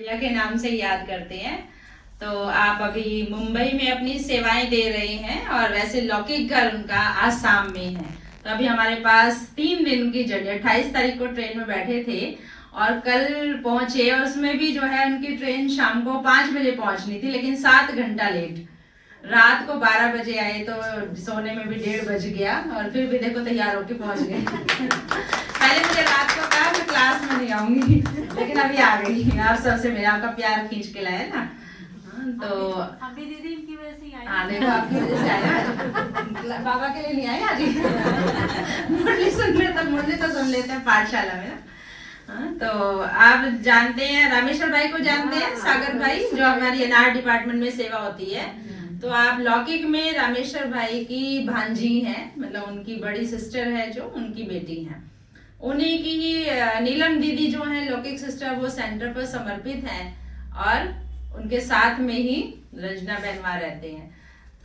प्रिया के नाम से याद करते हैं। तो आप अभी मुंबई में अपनी सेवाएं दे रहे हैं और वैसे लौकिक घर उनका आसाम में है। तो अभी हमारे पास 3 दिन की जर्नी, 28 तारीख को ट्रेन में बैठे थे और कल पहुंचे, और उसमें भी जो है उनकी ट्रेन शाम को 5 बजे पहुंचनी थी, लेकिन 7 घंटा लेट। रात को 12 बजे आए तो सोने में भी 1:30 बज गया, और फिर भी देखो तैयार होके पहुंच गए। पहले मुझे रात को कहा मैं क्लास में नहीं आऊंगी, लेकिन अभी आ गई। आप सबसे मेरा आपका प्यार खींच के लाया ना, तो अभी दीदी इनकी वजह से आए। हाँ देखो आपकी वजह से आया आज। बाबा के लिए नहीं आए आज। मुरली सुन लेते हैं पाठशाला में ना। तो आप जानते हैं रामेश्वर भाई को जानते हैं, सागर भाई जो हमारी एनआर डिपार्टमेंट में सेवा होती है। तो आप लौकिक में रामेश्वर भाई की भांजी हैं, मतलब उनकी बड़ी सिस्टर है जो उनकी बेटी है। उन्हीं की ही नीलम दीदी जो है लौकिक सिस्टर, वो सेंटर पर समर्पित हैं और उनके साथ में ही रंजना बहन वहां रहते हैं।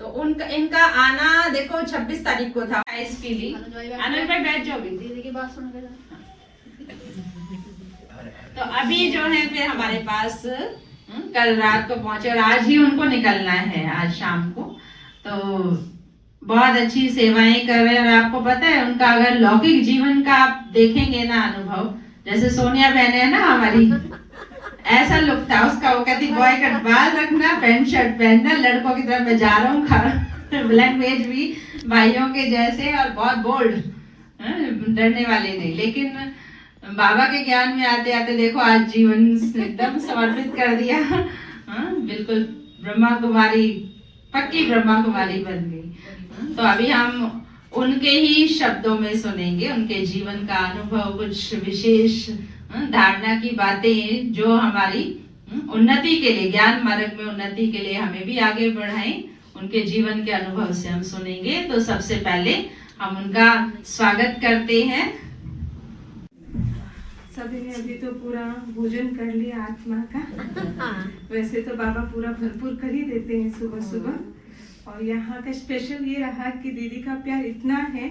तो इनका आना देखो 26 तारीख को था इसके लिए। अनुज भाई बैठ जाओ, दीदी की बात सुन के। तो अभी जो है फिर हमारे पास कल रात को पहुंचे और आज ही उनको निकलना है, आज शाम को। तो बहुत अच्छी सेवाएं कर रहे हैं। और आपको पता है उनका अगर लौकिक जीवन का आप देखेंगे ना अनुभव, जैसे सोनिया बहन है ना हमारी, ऐसा लुक था उसका। वो कहती बॉय कट बाल रखना, पैंट शर्ट पहनना, लड़कों की तरफ मैं जा रहा हूँ, लैंग्वेज भी भाइयों के जैसे और बहुत बोल्ड, डरने वाले नहीं। लेकिन बाबा के ज्ञान में आते आते देखो आज जीवन एकदम समर्पित कर दिया। बिल्कुल ब्रह्मा कुमारी, पक्की ब्रह्मा कुमारी बन गई। तो अभी हम उनके ही शब्दों में सुनेंगे उनके जीवन का अनुभव, कुछ विशेष धारणा की बातें जो हमारी उन्नति के लिए, ज्ञान मार्ग में उन्नति के लिए हमें भी आगे बढ़ाएं। उनके जीवन के अनुभव से हम सुनेंगे। तो सबसे पहले हम उनका स्वागत करते हैं। सभी ने अभी तो पूरा भोजन कर लिया आत्मा का। वैसे तो बाबा पूरा भरपूर कर ही देते हैं सुबह सुबह। और यहाँ का स्पेशल ये रहा कि दीदी का प्यार इतना है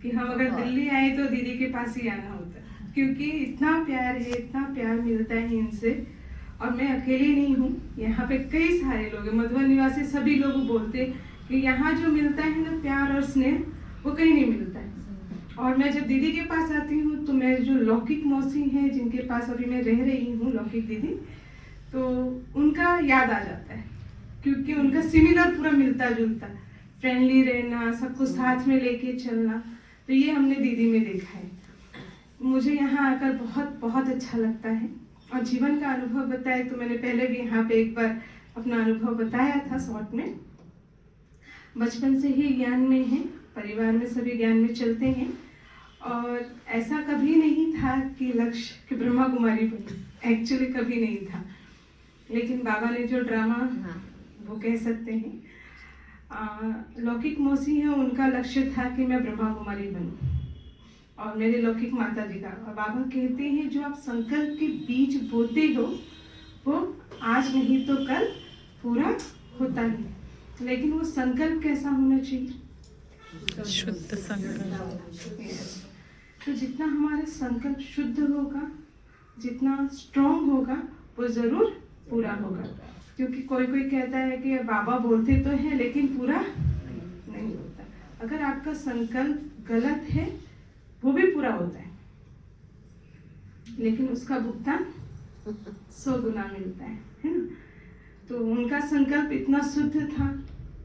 कि हम अगर दिल्ली आए तो दीदी के पास ही आना होता है, क्योंकि इतना प्यार है, इतना प्यार मिलता है इनसे। और मैं अकेली नहीं हूँ, यहाँ पे कई सारे लोग हैं, मधुबन निवासी सभी लोग बोलते कि यहाँ जो मिलता है ना प्यार और स्नेह, वो कहीं नहीं मिलता है। और मैं जब दीदी के पास आती हूँ तो मैं जो लौकिक मौसी हैं जिनके पास अभी मैं रह रही हूँ, लौकिक दीदी, तो उनका याद आ जाता है, क्योंकि उनका सिमिलर पूरा मिलता जुलता, फ्रेंडली रहना, सबको साथ में लेके चलना। तो ये हमने दीदी में देखा है। मुझे यहाँ आकर बहुत बहुत अच्छा लगता है। और जीवन का अनुभव बताए तो मैंने पहले भी यहाँ पे एक बार अपना अनुभव बताया था शॉर्ट में। बचपन से ही ज्ञान में है, परिवार में सभी ज्ञान में चलते हैं। और ऐसा कभी नहीं था कि लक्ष्य कि ब्रह्मा कुमारी बने, एक्चुअली कभी नहीं था। लेकिन बाबा ने जो ड्रामा, वो कह सकते हैं लौकिक मौसी है, उनका लक्ष्य था कि मैं ब्रह्मा कुमारी बनूं, और मेरे लौकिक माता जी का। और बाबा कहते हैं जो आप संकल्प के बीज बोते हो वो आज नहीं तो कल पूरा होता ही। लेकिन वो संकल्प कैसा होना चाहिए? शुद्ध संकल्प। तो जितना हमारा संकल्प शुद्ध होगा, जितना स्ट्रॉन्ग होगा, वो जरूर पूरा होगा। क्योंकि कोई कोई कहता है कि बाबा बोलते तो हैं लेकिन पूरा नहीं होता। अगर आपका संकल्प गलत है वो भी पूरा होता है, लेकिन उसका भुगतान 100 गुना मिलता है ना। तो उनका संकल्प इतना शुद्ध था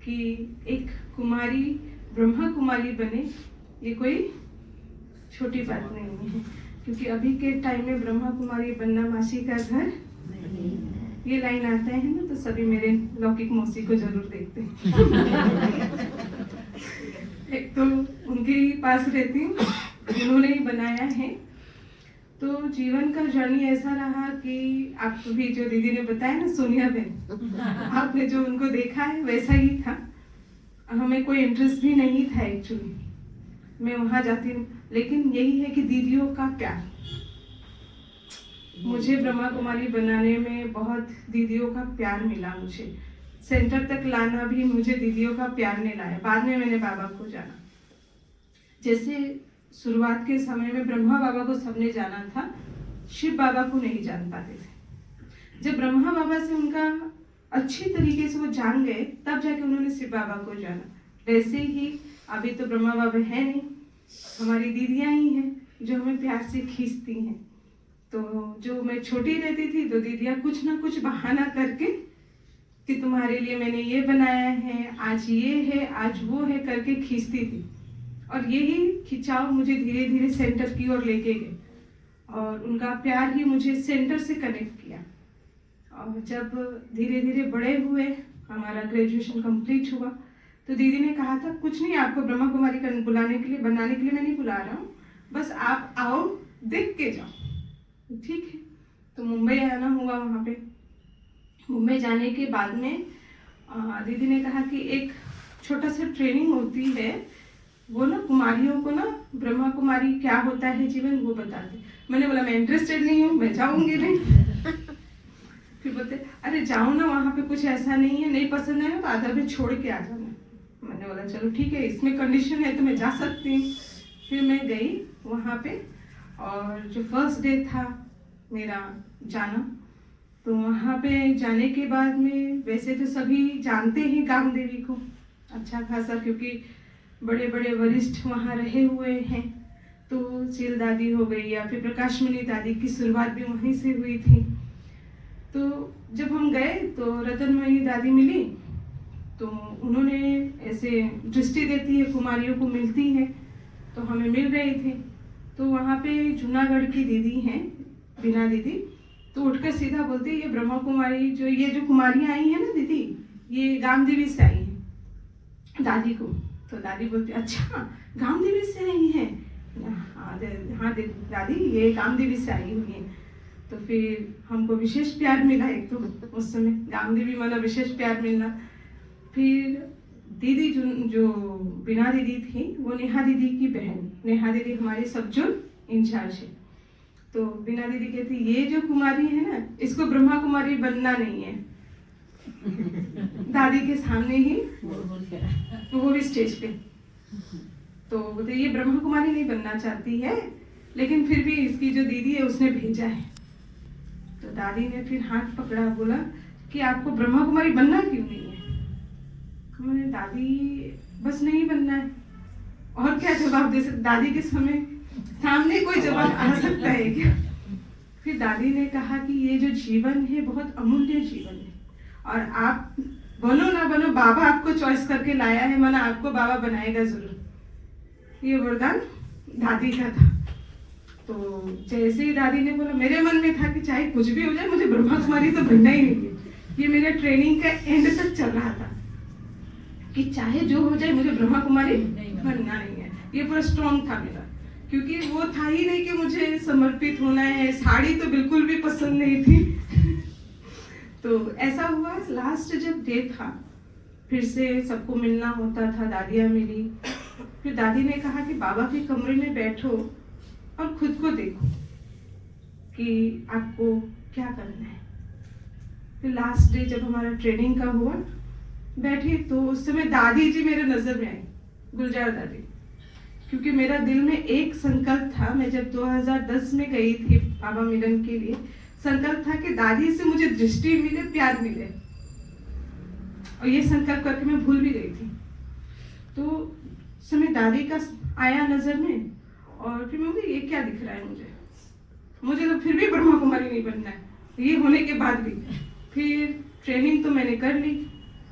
कि एक कुमारी ब्रह्मा कुमारी बने, ये कोई छोटी बात नहीं है। क्योंकि अभी के टाइम में ब्रह्मा कुमारी बनना मासी का घर, ये लाइन आता है ना, तो सभी मेरे लौकिक मौसी को जरूर देखते हैं। एक तो उनके ही पास रहती हूँ, उन्होंने ही बनाया है। तो जीवन का जर्नी ऐसा रहा कि आप भी जो दीदी ने बताया ना, सोनिया बहन, आपने जो उनको देखा है वैसा ही था। हमें कोई इंटरेस्ट भी नहीं था एक्चुअली, मैं वहां जाती हूँ, लेकिन यही है कि दीदियों का प्यार मुझे ब्रह्मा कुमारी बनाने में, बहुत दीदियों का प्यार मिला। मुझे सेंटर तक लाना भी मुझे दीदियों का प्यार ने लाया। बाद में मैंने बाबा को जाना। जैसे शुरुआत के समय में ब्रह्मा बाबा को सबने जाना था, शिव बाबा को नहीं जान पाते थे। जब ब्रह्मा बाबा से उनका अच्छी तरीके से वो जान गए, तब जाके उन्होंने शिव बाबा को जाना। वैसे ही अभी तो ब्रह्मा बाबा है नहीं, हमारी दीदियाँ ही हैं जो हमें प्यार से खींचती हैं। तो जो मैं छोटी रहती थी तो दीदियाँ कुछ ना कुछ बहाना करके कि तुम्हारे लिए मैंने ये बनाया है, आज ये है, आज वो है करके खींचती थी। और यही खिंचाव मुझे धीरे धीरे सेंटर की ओर लेके गए और उनका प्यार ही मुझे सेंटर से कनेक्ट किया। और जब धीरे धीरे बड़े हुए, हमारा ग्रेजुएशन कंप्लीट हुआ, तो दीदी ने कहा था कुछ नहीं, आपको ब्रह्मा कुमारी का बुलाने के लिए, बनाने के लिए मैं नहीं बुला रहा हूँ, बस आप आओ, देख के जाओ। ठीक है, तो मुंबई आना हुआ। वहाँ पे मुंबई जाने के बाद में दीदी ने कहा कि एक छोटा सा ट्रेनिंग होती है, वो ना कुमारियों को ना ब्रह्मा कुमारी क्या होता है जीवन वो बताते। मैंने बोला मैं इंटरेस्टेड नहीं हूँ, मैं जाऊँगी नहीं। फिर बोलते अरे जाओ ना, वहाँ पे कुछ ऐसा नहीं है, नहीं पसंद है तो आधा भी छोड़ के आ जाना। मैंने बोला चलो ठीक है, इसमें कंडीशन है तो मैं जा सकती हूँ। फिर मैं गई वहाँ पे, और जो फर्स्ट डे था मेरा जाना, तो वहाँ पे जाने के बाद में वैसे तो सभी जानते हैं काम देवी को अच्छा खासा, क्योंकि बड़े बड़े वरिष्ठ वहाँ रहे हुए हैं। तो सील दादी हो गई या फिर प्रकाशमणि दादी की शुरुआत भी वहीं से हुई थी। तो जब हम गए तो रतनमयी दादी मिली, तो उन्होंने ऐसे दृष्टि देती है, कुमारियों को मिलती है, तो हमें मिल रहे थे। तो वहाँ पे जूनागढ़ की दीदी हैं, बीना दीदी, तो उठकर सीधा बोलती है ये ब्रह्मा कुमारी ये जो कुमारियाँ आई हैं ना दीदी, ये गामदेवी से आई हैं दादी को। तो दादी बोलती अच्छा गामदेवी से आई हैं? हाँ दादी ये गामदेवी से आई हुई है। तो फिर हमको विशेष प्यार मिला, एक तो उस समय गामदेवी माना विशेष प्यार मिलना। फिर दीदी जो बीना दीदी थी, वो नेहा दीदी की बहन, नेहा दीदी हमारी सब जोन इंचार्ज है। तो बीना दीदी कहती ये जो कुमारी है ना, इसको ब्रह्मा कुमारी बनना नहीं है। दादी के सामने ही, वो भी स्टेज पे। तो बोलते ये ब्रह्मा कुमारी नहीं बनना चाहती है, लेकिन फिर भी इसकी जो दीदी है उसने भेजा है। तो दादी ने फिर हाथ पकड़ा, बोला कि आपको ब्रह्मा कुमारी बनना क्यों नहीं है? मैंने दादी बस नहीं बनना है। और क्या जवाब दे सकते, दादी के सामने कोई जवाब आ सकता है क्या? फिर दादी ने कहा कि ये जो जीवन है बहुत अमूल्य जीवन है, और आप बनो ना बनो, बाबा आपको चॉइस करके लाया है, माना आपको बाबा बनाएगा जरूर। ये वरदान दादी का था। तो जैसे ही दादी ने बोला, मेरे मन में था कि चाहे कुछ भी हो जाए, मुझे ब्रह्मा कुमारी तो बनना ही नहीं है। ये मेरा ट्रेनिंग का एंड तक चल रहा था कि चाहे जो हो जाए, मुझे ब्रह्मा कुमारी बनना नहीं है। ये पूरा स्ट्रॉन्ग था मेरा, क्योंकि वो था ही नहीं कि मुझे समर्पित होना है। साड़ी तो बिल्कुल भी पसंद नहीं थी। तो ऐसा हुआ, लास्ट जब डे था, फिर से सबको मिलना होता था, दादियाँ मिली। फिर दादी ने कहा कि बाबा के कमरे में बैठो और खुद को देखो कि आपको क्या करना है। फिर लास्ट डे जब हमारा ट्रेनिंग का हुआ, बैठी तो उस समय दादी जी मेरे नजर में आई, गुलजार दादी, क्योंकि मेरा दिल में एक संकल्प था। मैं जब 2010 में गई थी बाबा मिलन के लिए, संकल्प था कि दादी से मुझे दृष्टि मिले, प्यार मिले, और ये संकल्प करके मैं भूल भी गई थी। तो समय दादी का आया नजर में, और फिर मैं बोली ये क्या दिख रहा है मुझे तो फिर भी ब्रह्मा कुमारी नहीं बनना है, ये होने के बाद भी। फिर ट्रेनिंग तो मैंने कर ली।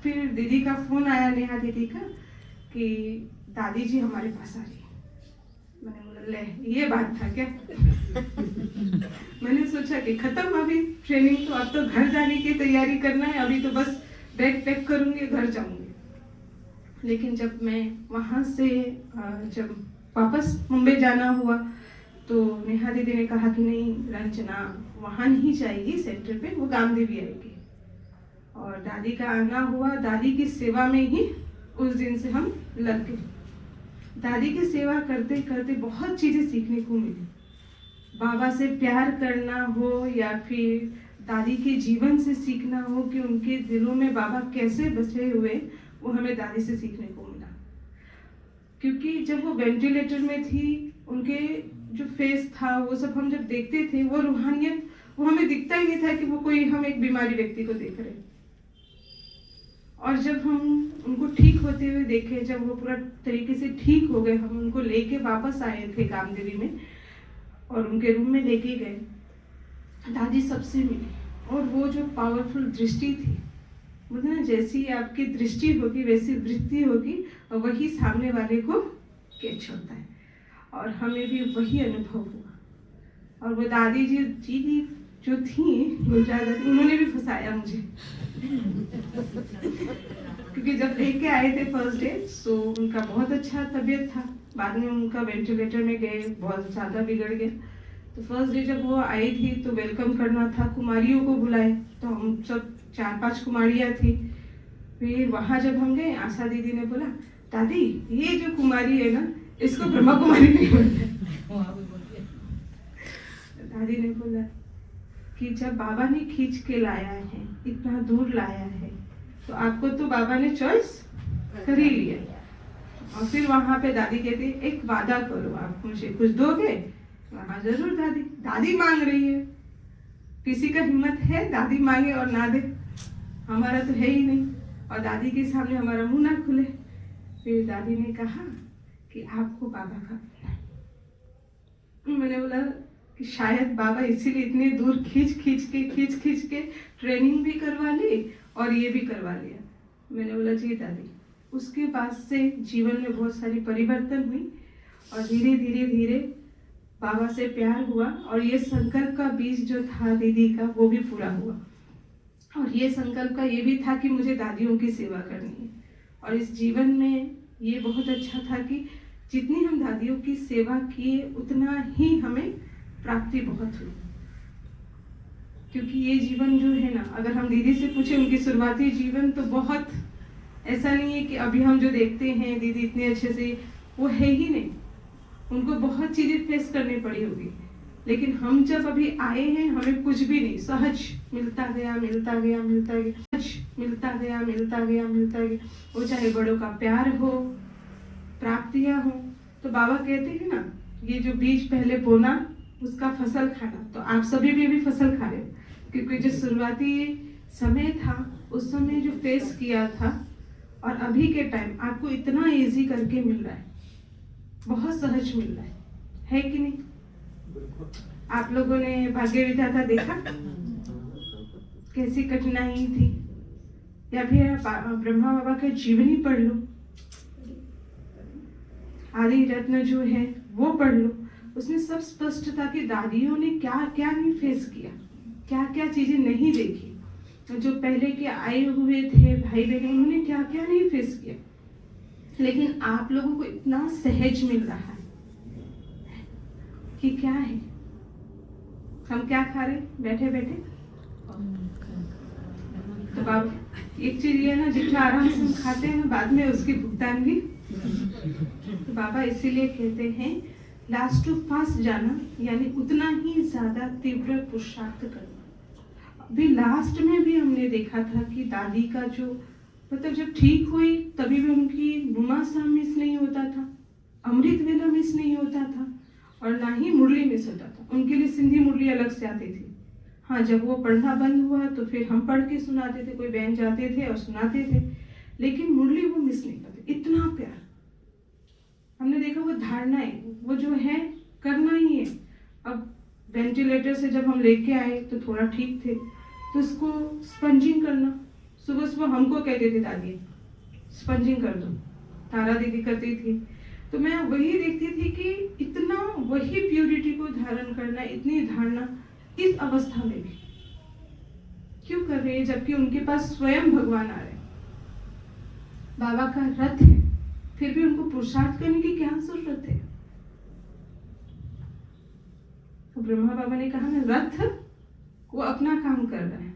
फिर दीदी का फोन आया, नेहा दीदी का, कि दादी जी हमारे पास आ रही है। मैंने बोला ले ये बात था क्या? मैंने सोचा कि खत्म अभी ट्रेनिंग, तो अब तो घर जाने की तैयारी करना है, अभी तो बस बैग पैक करूंगी, घर जाऊंगी। लेकिन जब मैं वहाँ से जब वापस मुंबई जाना हुआ, तो नेहा दीदी ने कहा कि नहीं रंजना वहाँ नहीं जाएगी सेंटर पे, वो गामदेवी आएगी। और दादी का आना हुआ, दादी की सेवा में ही उस दिन से हम लग गए। दादी की सेवा करते करते बहुत चीजें सीखने को मिली। बाबा से प्यार करना हो या फिर दादी के जीवन से सीखना हो कि उनके दिलों में बाबा कैसे बसे हुए, वो हमें दादी से सीखने को मिला। क्योंकि जब वो वेंटिलेटर में थी, उनके जो फेस था वो सब हम जब देखते थे, वो रूहानियत वो हमें दिखता ही नहीं था कि वो कोई हम एक बीमारी व्यक्ति को देख रहे हैं। और जब हम उनको ठीक होते हुए देखे, जब वो पूरा तरीके से ठीक हो गए, हम उनको लेके वापस आए थे कामदेवी में और उनके रूम में लेके गए। दादी सबसे मिली और वो जो पावरफुल दृष्टि थी, बोलते ना जैसी आपकी दृष्टि होगी वैसी वृत्ति होगी और वही सामने वाले को कैच होता है। और हमें भी वही अनुभव हुआ। और वो दादी जी जो थी गुलजार दादी, उन्होंने भी फंसाया मुझे क्योंकि जब लेके आए थे फर्स्ट डे तो उनका बहुत अच्छा तबीयत था, बाद में उनका वेंटिलेटर में गए, बहुत ज़्यादा बिगड़ गया। तो फर्स्ट डे जब वो आई थी तो वेलकम करना था, कुमारियों को बुलाए, तो हम सब 4-5 कुमारियाँ थी। फिर वहाँ जब हम गए, आशा दीदी ने बोला, दादी ये जो कुमारी है ना, इसको ब्रह्मा कुमारी नहीं बोलते। दादी ने बोला कि जब बाबा ने खींच के लाया है, इतना दूर लाया है, तो आपको तो बाबा ने चॉइस कर ही लिया। और फिर वहाँ पे दादी कहती, एक वादा करो, आप मुझे कुछ दोगे? हाँ जरूर दादी। दादी मांग रही है, किसी का हिम्मत है दादी मांगे और ना दे? हमारा तो है ही नहीं। और दादी के सामने हमारा मुंह ना खुले। फिर दादी ने कहा कि आपको बाबा का बोलना है। मैंने बोला कि शायद बाबा इसीलिए इतने दूर खींच के ट्रेनिंग भी करवा ली और ये भी करवा लिया। मैंने बोला जी दादी। उसके बाद से जीवन में बहुत सारी परिवर्तन हुई और धीरे बाबा से प्यार हुआ और ये संकल्प का बीज जो था दीदी का, वो भी पूरा हुआ। और ये संकल्प का ये भी था कि मुझे दादियों की सेवा करनी है। और इस जीवन में ये बहुत अच्छा था कि जितनी हम दादियों की सेवा किए उतना ही हमें प्राप्ति बहुत हुई। क्योंकि ये जीवन जो है ना, अगर हम दीदी से पूछे उनकी शुरुआती जीवन, तो बहुत ऐसा नहीं है कि अभी हम जो देखते हैं दीदी इतने अच्छे से, वो है ही नहीं। उनको बहुत चीजें फेस करनी पड़ी होगी। लेकिन हम जब अभी आए हैं, हमें कुछ भी नहीं, सहज मिलता गया। वो चाहे बड़ों का प्यार हो, प्राप्तियां हो। तो बाबा कहते हैं ना, ये जो बीज पहले बोना उसका फसल खाना। तो आप सभी भी अभी फसल खा रहे हो, क्योंकि जो शुरुआती समय था उस समय जो फेस किया था और अभी के टाइम आपको इतना इजी करके मिल रहा है, बहुत सहज मिल रहा है कि नहीं? आप लोगों ने भाग्य विधाता देखा कैसी कठिनाई थी, या फिर ब्रह्मा बाबा का जीवनी पढ़ लो, आदि रत्न जो है वो पढ़ लो। उसमें सब स्पष्ट था कि दादियों ने क्या क्या नहीं फेस किया, क्या क्या चीजें नहीं देखी। जो पहले के आए हुए थे भाई बहन, उन्होंने क्या क्या नहीं फेस किया। लेकिन आप लोगों को इतना सहज मिल रहा है कि क्या है। हम क्या खा रहे बैठे बैठे? तो बाबा एक चीज ये ना, जितना आराम से हम खाते हैं बाद में उसकी भुगतान भी। तो बाबा इसीलिए कहते हैं लास्ट टू फास्ट जाना, यानी उतना ही ज्यादा तीव्र पुरुषार्थ करना। अभी लास्ट में भी हमने देखा था कि दादी का जो मतलब जब ठीक हुई तभी भी उनकी नुमासा मिस नहीं होता था, अमृत वेला मिस नहीं होता था और ना ही मुरली मिस होता था। उनके लिए सिंधी मुरली अलग से आती थी। हाँ, जब वो पढ़ना बंद हुआ तो फिर हम पढ़ के सुनाते थे, कोई बहन जाते थे और सुनाते थे, लेकिन मुरली वो मिस नहीं करते। इतना प्यार हमने देखा। वो धारणाएं वो जो है करना ही है। अब वेंटिलेटर से जब हम लेके आए तो थोड़ा ठीक थे, तो उसको स्पंजिंग करना, सुबह सुबह हमको कहते थे दादी स्पंजिंग कर दो, तारा दीदी करती थी। तो मैं वही देखती थी कि इतना वही प्यूरिटी को धारण करना, इतनी धारणा इस अवस्था में भी क्यों कर रहे हैं, जबकि उनके पास स्वयं भगवान आ रहे हैं, बाबा का रथ है, फिर भी उनको पुरुषार्थ करने की क्या जरूरत है? तो ब्रह्मा बाबा ने कहा ना, रथ वो अपना काम कर रहा है,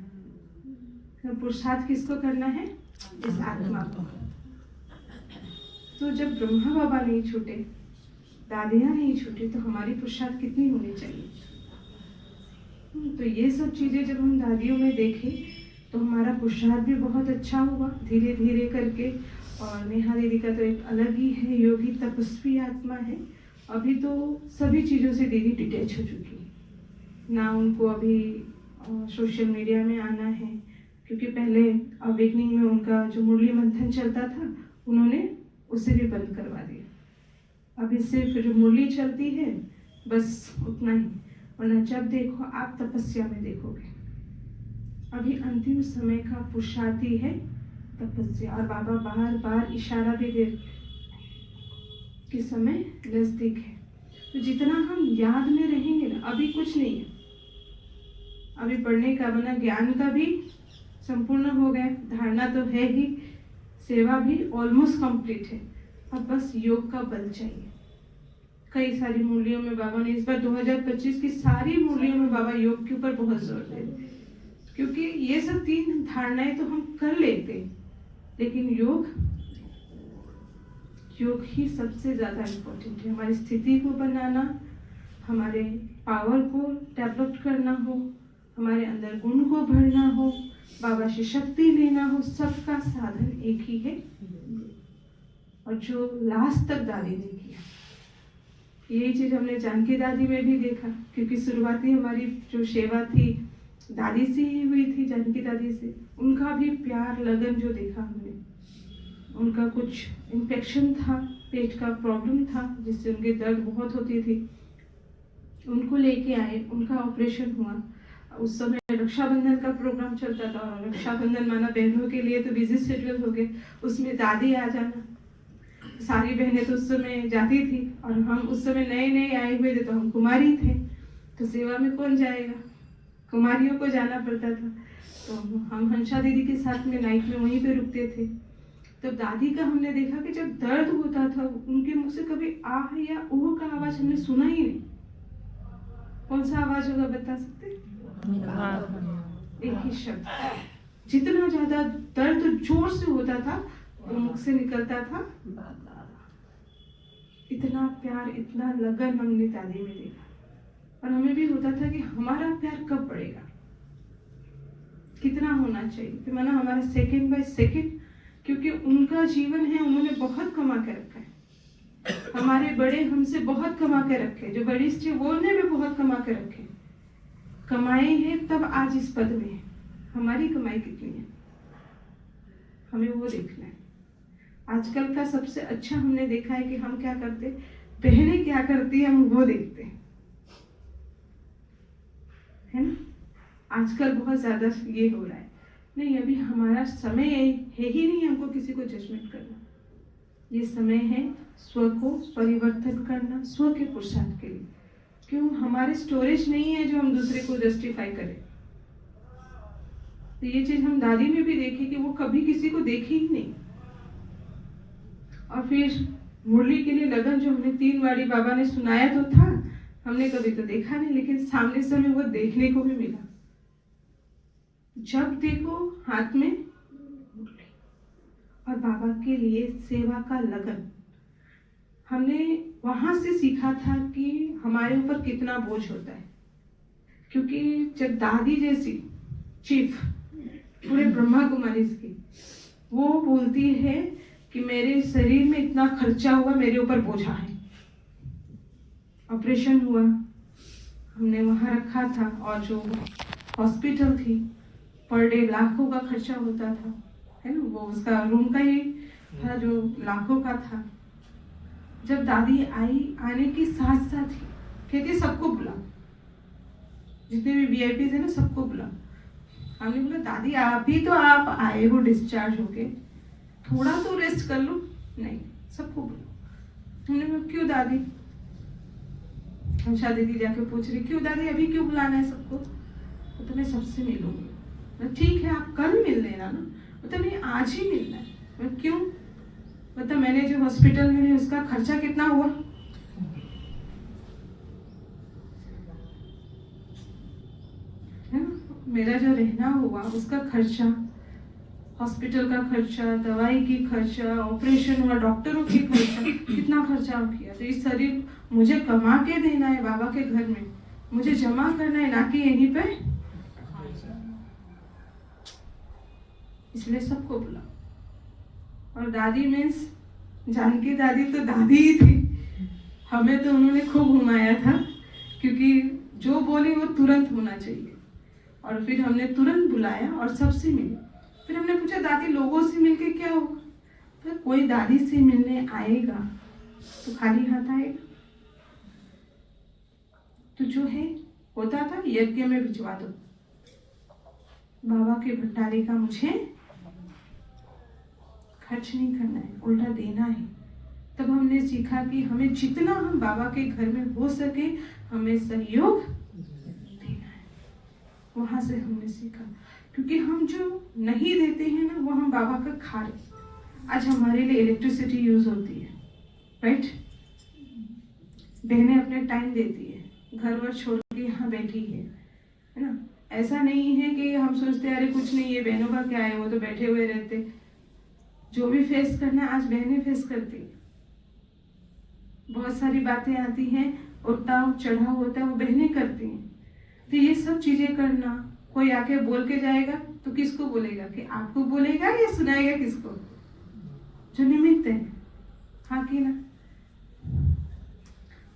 तो पुरुषार्थ किसको करना है? इस आत्मा को। तो जब ब्रह्मा बाबा नहीं छूटे, दादियां नहीं छूटी, तो हमारी पुरुषार्थ कितनी होनी चाहिए? तो ये सब चीजें जब हम दादियों में देखें तो हमारा पुरुषार्थ भी बहुत अच्छा हुआ धीरे धीरे करके। और नेहा दीदी का तो एक अलग ही है, योगी तपस्वी आत्मा है। अभी तो सभी चीजों से दीदी डिटैच हो चुकी है। ना उनको अभी सोशल मीडिया में आना है, क्योंकि पहले अवेकनिंग में उनका जो मुरली मंथन चलता था उन्होंने उसे भी बंद करवा दिया। अभी सिर्फ जो मुरली चलती है बस उतना ही, वरना जब देखो आप तपस्या में देखोगे। अभी अंतिम समय का पुरुषार्थी है तपस्या, और बाबा बार बार इशारा भी दे कि समय नजदीक है। तो जितना हम याद में रहेंगे ना, अभी कुछ नहीं है, अभी पढ़ने का बना ज्ञान का भी संपूर्ण हो गया, धारणा तो है ही, सेवा भी ऑलमोस्ट कंप्लीट है, अब बस योग का बल चाहिए। कई सारी मूल्यों में बाबा ने इस बार 2025 की सारी मूल्यों में बाबा योग के ऊपर बहुत जोर दे, क्योंकि ये सब 3 धारणाएं तो हम कर लेते, लेकिन योग ही सबसे ज्यादा इम्पोर्टेंट है। हमारी स्थिति को बनाना, हमारे पावर को डेवलप करना हो, हमारे अंदर गुण को भरना हो, बाबा से शक्ति लेना हो, सबका साधन एक ही है। और जो लास्ट तक दादी ने किया, यही चीज हमने जानकी दादी में भी देखा, क्योंकि शुरुआती हमारी जो सेवा थी दादी से ही हुई थी, जानकी दादी से। उनका भी प्यार लगन जो देखा हमने, उनका कुछ इन्फेक्शन था, पेट का प्रॉब्लम था जिससे उनके दर्द बहुत होती थी, उनको लेके आए, उनका ऑपरेशन हुआ। उस समय रक्षाबंधन का प्रोग्राम चलता था, और रक्षाबंधन माना बहनों के लिए तो बिजी शेड्यूल हो गए, उसमें दादी आ जाना, सारी बहनें तो उस समय जाती थी, और हम उस समय नए नए आए हुए थे, तो हम कुमारी थे, तो सेवा में कौन जाएगा, कुमारियों को जाना पड़ता था। तो हम हंसा दीदी के साथ में नाइट में वहीं पे रुकते थे। तब दादी का हमने देखा कि जब दर्द होता था उनके मुख से कभी आह या ऊह का आवाज हमने सुना ही नहीं। कौन सा आवाज होगा बता सकते? एक ही शब्द। जितना ज्यादा दर्द जोर से होता था वो मुख से निकलता था, इतना प्यार, इतना लगन हमने दादी में देखा। और हमें भी होता था कि हमारा प्यार कब बढ़ेगा, कितना होना चाहिए, कि माना हमारा सेकंड बाय सेकंड, क्योंकि उनका जीवन है, उन्होंने बहुत कमा के रखा है। हमारे बड़े हमसे बहुत कमा के रखे, जो बड़ी थी वो ने भी बहुत कमा के रखे, कमाए हैं तब आज इस पद में है। हमारी कमाई कितनी है, हमें वो देखना है। आजकल का सबसे अच्छा हमने देखा है कि हम क्या करते, बहनें क्या करती है, हम वो देखते हैं, है ना। आजकल बहुत ज्यादा ये हो रहा है। नहीं, अभी हमारा समय है ही नहीं हमको किसी को जजमेंट करना। ये समय है स्व को परिवर्तन करना, स्व के पुरुषार्थ के लिए। क्यों? हमारे स्टोरेज नहीं है जो हम दूसरे को जस्टिफाई करें। तो ये चीज हम दादी में भी देखी कि वो कभी किसी को देखी ही नहीं। और फिर मुरली के लिए लगन जो हमने 3 बारी बाबा ने सुनाया तो था, हमने कभी तो देखा नहीं, लेकिन सामने से हमें वो देखने को भी मिला। जब देखो हाथ में मुरली और बाबा के लिए सेवा का लगन। हमने वहां से सीखा था कि हमारे ऊपर कितना बोझ होता है, क्योंकि जब दादी जैसी चीफ पूरे ब्रह्मा कुमारी की वो बोलती है कि मेरे शरीर में इतना खर्चा हुआ, मेरे ऊपर बोझा है, ऑपरेशन हुआ, हमने वहां रखा था, और जो हॉस्पिटल थी पर डे लाखों का खर्चा होता था, है ना, वो उसका रूम का ही था जो लाखों का था। जब दादी आई, आने के साथ साथ ही कहती सबको बुला, जितने भी वीआईपी है ना सबको बुला। हमने बोला दादी आप ही तो आप आए हो डिस्चार्ज होके, थोड़ा तो रेस्ट कर लो। नहीं, सबको बुला। हमने बोला क्यों दादी? हंसा दीदी जाके पूछ रही क्यों दादी, अभी क्यों बुलाना है सबको? तो मैं सबसे मिलूंगी। ठीक है आप कल मिल लेना ना। मतलब नहीं, आज ही मिलना है। क्यों? मतलब मैंने जो हॉस्पिटल में उसका खर्चा कितना हुआ, है ना, मेरा जो रहना हुआ उसका खर्चा, हॉस्पिटल का खर्चा, दवाई की खर्चा, ऑपरेशन हुआ, डॉक्टरों की खर्चा, कितना खर्चा किया। तो इस शरीर मुझे कमा के देना है बाबा के घर में, मुझे जमा करना है, ना कि यहीं पे। इसलिए सबको बुला। और दादी मीन्स जानकी दादी तो दादी ही थी, हमें तो उन्होंने खूब घुमाया था, क्योंकि जो बोले वो तुरंत होना चाहिए। और फिर हमने तुरंत बुलाया और सबसे मिले। फिर हमने पूछा दादी लोगों से मिलके क्या होगा? तो कोई दादी से मिलने आएगा तो खाली हाथ आएगा? तो जो है होता था यज्ञ में भिजवा दो, बाबा के भंडारे का मुझे खर्च नहीं करना है, उल्टा देना है। तब हमने सीखा कि हमें जितना हम बाबा के घर में हो सके हमें सहयोग देना है। वहां से हमने सीखा, क्योंकि हम जो नहीं देते हैं ना वो हम बाबा का खा रहे। आज हमारे लिए इलेक्ट्रिसिटी यूज होती है, राइट? बहनें अपने टाइम देती है, घर वर छोड़ के यहाँ बैठी है ना? ऐसा नहीं है कि हम सोचते अरे कुछ नहीं है, बहनों का क्या है, वो तो बैठे हुए रहते। जो भी फेस करना है आज बहनें फेस करती है। बहुत सारी बातें आती हैं, उतार चढ़ाव होता है, वो बहनें करती हैं। तो ये सब चीजें करना, कोई आके बोल के जाएगा तो किसको बोलेगा? कि आपको बोलेगा या सुनाएगा किसको? जो निमित्त है, हाँ कि ना?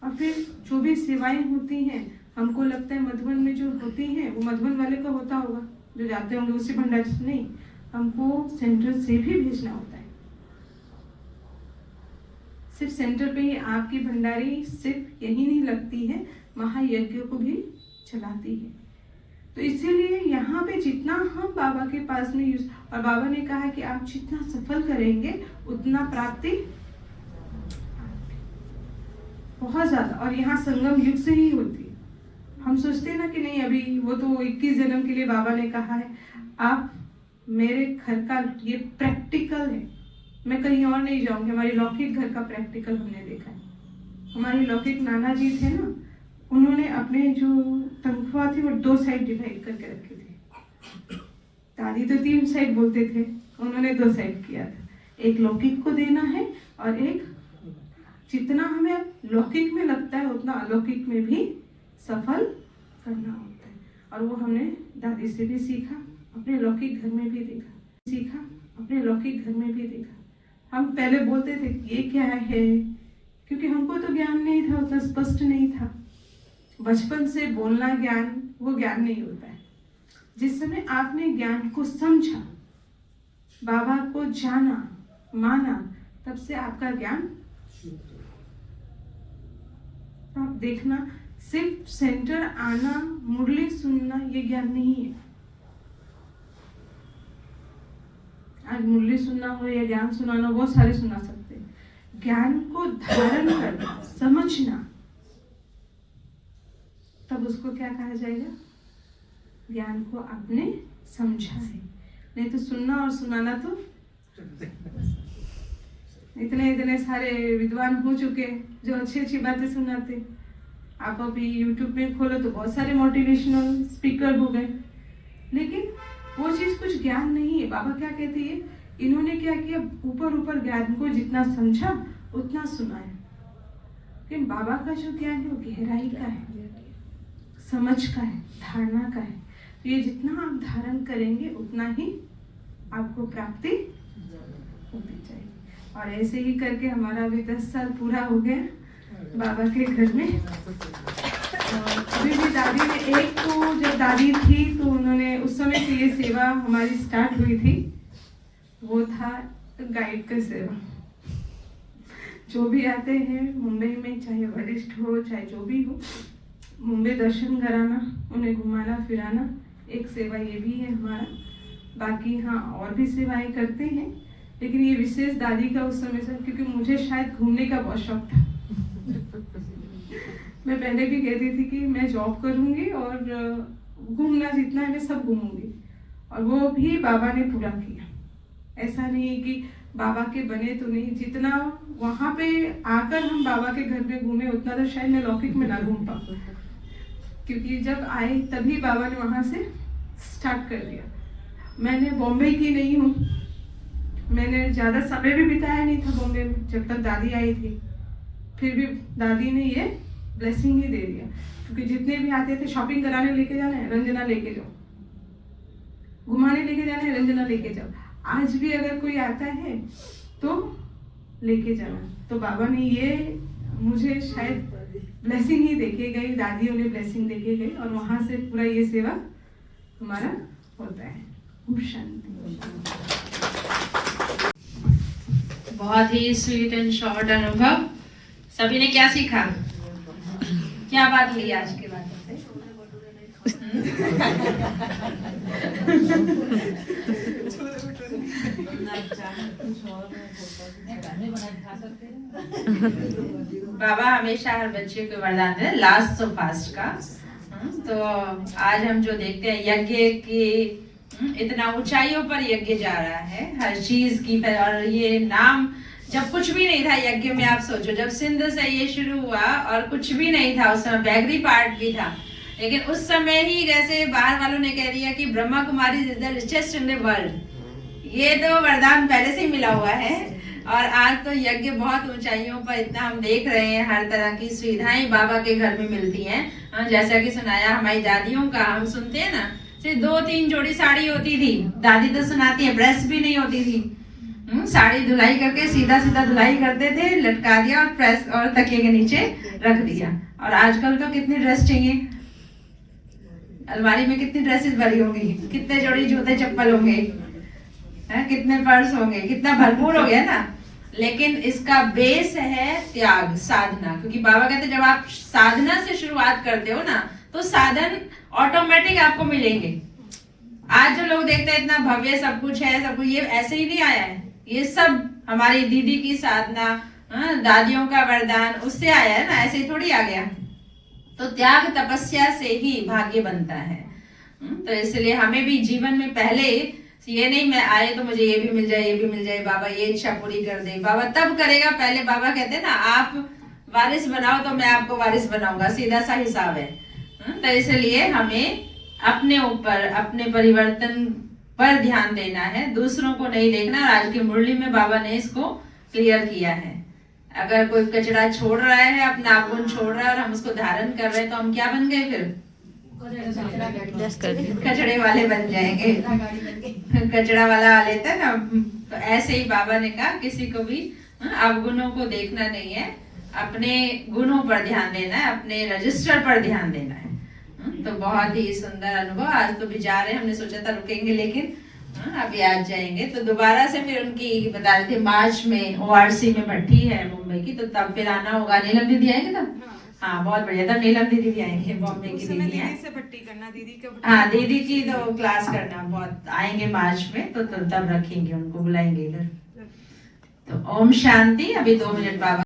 और फिर जो भी सेवाएं होती हैं, हमको लगता है मधुबन में जो होती हैं वो मधुबन वाले का होता होगा, जो जाते होंगे उसी भंडार से। नहीं, हमको सेंटर से भी भेजना होता है। सिर्फ सेंटर पे ही आपकी भंडारी सिर्फ यही नहीं लगती है, महायज्ञ को भी चलाती है। तो इसीलिए यहाँ पे जितना हम बाबा के पास में यूज, और बाबा ने कहा कि आप जितना सफल करेंगे उतना प्राप्ति बहुत ज्यादा। और यहाँ संगम युग से ही होती है। हम सोचते हैं ना कि नहीं अभी वो तो 21 जन्म के लिए बाबा ने कहा है। आप मेरे घर का ये प्रैक्टिकल है, मैं कहीं और नहीं जाऊंगी। हमारी लौकिक घर का प्रैक्टिकल हमने देखा है। हमारे लौकिक नाना जी थे ना, उन्होंने अपने जो तनख्वाह थी वो 2 साइड डिवाइड करके रखी थी। दादी तो 3 साइड बोलते थे, उन्होंने 2 साइड किया था। एक लौकिक को देना है और एक जितना हमें लौकिक में लगता है उतना अलौकिक में भी सफल करना होता है। और वो हमने दादी से भी सीखा, अपने लौकिक घर में भी देखा, अपने लौकिक घर में भी देखा। हम पहले बोलते थे ये क्या है, क्योंकि हमको तो ज्ञान नहीं था, उतना स्पष्ट नहीं था। बचपन से बोलना ज्ञान, वो ज्ञान नहीं होता है। जिस समय आपने ज्ञान को समझा, बाबा को जाना, माना, तब से आपका ज्ञान। आप देखना, सिर्फ सेंटर आना, मुरली सुनना ये ज्ञान नहीं है। आज मुरली सुनना हो या ज्ञान सुनाना, बहुत सारे सुना सकते हैं। ज्ञान को धारण करना, समझना, तब उसको क्या कहा जाएगा? ज्ञान को आपने समझा है। नहीं तो सुनना और सुनाना तो इतने सारे विद्वान हो चुके जो अच्छी अच्छी बातें सुनाते। आप अभी YouTube में खोलो तो बहुत सारे मोटिवेशनल स्पीकर हो गए, लेकिन वो चीज कुछ ज्ञान नहीं है। बाबा क्या कहते हैं, इन्होंने क्या किया, ऊपर ऊपर ज्ञान को जितना समझा उतना सुनाया। लेकिन बाबा का जो ज्ञान है वो गहराई का है, समझ का है, धारणा का है। तो ये जितना आप धारण करेंगे उतना ही आपको प्राप्ति होती जाएगी। और ऐसे ही करके हमारा अभी 10 साल पूरा हो गया बाबा के घर में। और अभी भी दादी ने एक तो जब दादी थी तो उन्होंने उस समय से ये सेवा हमारी स्टार्ट हुई थी, वो था गाइड का सेवा। जो भी आते हैं मुंबई में, चाहे वरिष्ठ हो चाहे जो भी हो, मुंबई दर्शन कराना, उन्हें घुमाना फिराना, एक सेवा ये भी है हमारा। बाकी हाँ और भी सेवाएं करते हैं, लेकिन ये विशेष दादी का उस समय से, क्योंकि मुझे शायद घूमने का बहुत शौक था। मैं पहले भी कहती थी कि मैं जॉब करूंगी और घूमना जितना है मैं सब घूमूंगी, और वो भी बाबा ने पूरा किया। ऐसा नहीं है कि बाबा के बने तो नहीं, जितना वहां पे आकर हम बाबा के घर में घूमे उतना तो शायद मैं लौकिक में ना घूम पाऊँ, क्योंकि जब आए तभी बाबा ने वहां से स्टार्ट कर दिया। मैंने बॉम्बे की नहीं हूँ, मैंने ज़्यादा समय भी बिताया नहीं था बॉम्बे में जब तक दादी आई थी। फिर भी दादी ने ये ब्लेसिंग ही दे दिया, क्योंकि जितने भी आते थे, शॉपिंग कराने लेके जाना है, रंजना लेके जाओ, घुमाने लेके जाना है, रंजना लेके जाओ। आज भी अगर कोई आता है तो लेके जाना। तो बाबा ने ये मुझे शायद ब्लेसिंग ही देके गई, दादियों ने ब्लेसिंग देके गई और वहाँ से पूरा ये सेवा हमारा होता है। ओम शांति। बहुत ही स्वीट एंड शॉर्ट अनुभव। सभी ने क्या सीखा, क्या बात ली आज के बातों से? बाबा हमेशा हर बच्चे को वरदान दे लास्ट सो फास्ट का। तो आज हम जो देखते हैं यज्ञ की इतना ऊंचाइयों पर यज्ञ जा रहा है हर चीज की। और ये नाम जब कुछ भी नहीं था यज्ञ में, आप सोचो जब सिंध से ये शुरू हुआ और कुछ भी नहीं था उस समय, बैगरी पार्ट भी था, लेकिन उस समय ही जैसे बाहर वालों ने कह दिया कि Brahma Kumari is the richest in the world. ये तो वरदान पहले से ही मिला हुआ है। और आज तो यज्ञ बहुत ऊंचाइयों पर, इतना हम देख रहे हैं, हर तरह की सुविधाएं बाबा के घर में मिलती हैं। जैसा कि सुनाया हमारी दादियों का, हम सुनते हैं ना, सिर्फ 2-3 जोड़ी साड़ी होती थी। दादी तो सुनाती है प्रेस भी नहीं होती थी। साड़ी धुलाई करके सीधा सीधा धुलाई करते थे, लटका दिया और प्रेस और तकिए के नीचे रख दिया। और आजकल तो कितनी ड्रेस चाहिए, अलमारी में कितनी ड्रेसेस भरी होंगी, कितने जोड़ी जूते चप्पल होंगे, कितने पर्स होंगे, कितना भरपूर हो गया ना। लेकिन इसका बेस है त्याग, साधना। क्योंकि बाबा कहते जब आप साधना से शुरुआत करते हो ना तो साधन ऑटोमेटिक आपको मिलेंगे। आज जो लोग देखते हैं इतना भव्य सब कुछ है, सब कुछ, ये ऐसे ही नहीं आया है। ये सब हमारी दीदी की साधना, दादियों का वरदान, उससे आया है ना, ऐसे ही थोड़ी आ गया। तो त्याग तपस्या से ही भाग्य बनता है। तो इसलिए हमें भी जीवन में पहले ये नहीं मैं आए तो मुझे ये भी मिल जाए, ये भी मिल जाए, बाबा ये इच्छा पूरी कर दे। बाबा तब करेगा, पहले बाबा कहते हैं ना आप वारिस बनाओ तो मैं आपको वारिस बनाऊंगा, सीधा सा हिसाब है। तो इसलिए हमें अपने ऊपर, अपने परिवर्तन पर ध्यान देना है, दूसरों को नहीं देखना। आज की मुरली में बाबा ने इसको क्लियर किया है। अगर कोई कचरा छोड़ रहा है, अपना अवगुण छोड़ रहा है और हम उसको धारण कर रहे हैं तो हम क्या बन गए, फिर कचड़े वाले बन जाएंगे। कचड़ा वाला आ लेता है ना। तो ऐसे ही बाबा ने कहा किसी को भी अवगुणों को देखना नहीं है, अपने गुणों पर ध्यान देना है, अपने रजिस्टर पर ध्यान देना है। तो बहुत ही सुंदर अनुभव। आज तो भी जा रहे हैं, हमने सोचा था रुकेंगे लेकिन अभी आज जाएंगे। तो दोबारा से फिर उनकी बता रहे थे मार्च में ORC में भट्टी है मुंबई की, तो तब फिर आना होगा। नीलम दीदी आएंगे तब? हाँ बहुत बढ़िया। तब नीलम दीदी भी आएंगे, बॉम्बे की दीदी है। हाँ दीदी की तो क्लास करना, बहुत आएंगे मार्च में, तो तब रखेंगे उनको, बुलाएंगे इधर। तो ओम शांति। अभी 2 मिनट बाबा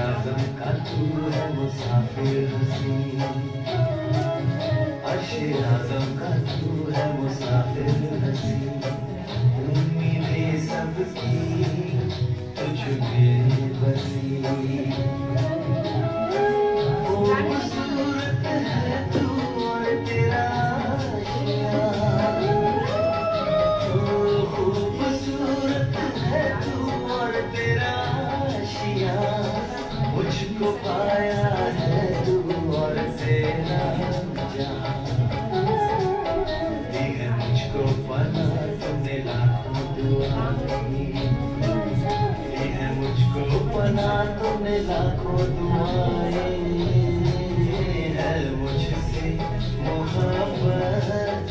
आज़म का तू है मुसाफिर हसीन, अर्श आज़म का तू है मुसाफिर हसीन, उम्मीदें सबकी तुझ में बसी, खूबसूरत है तू और तेरा आशिया, खूबसूरत है तू और तेरा आशिया, मुझको पाया है तू और तेरा जहां, दी है मुझको पना तुमने लाखों दुआ दी, दी है मुझको पना तुमने लाखों दुआएं, है मुझसे मोहब्बत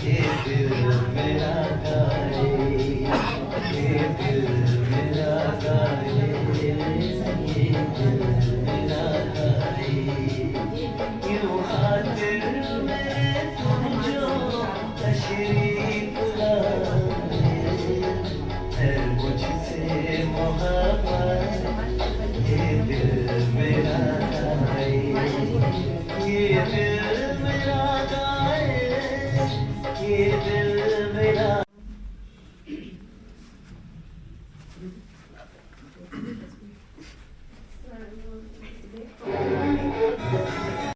ये दिल मेरा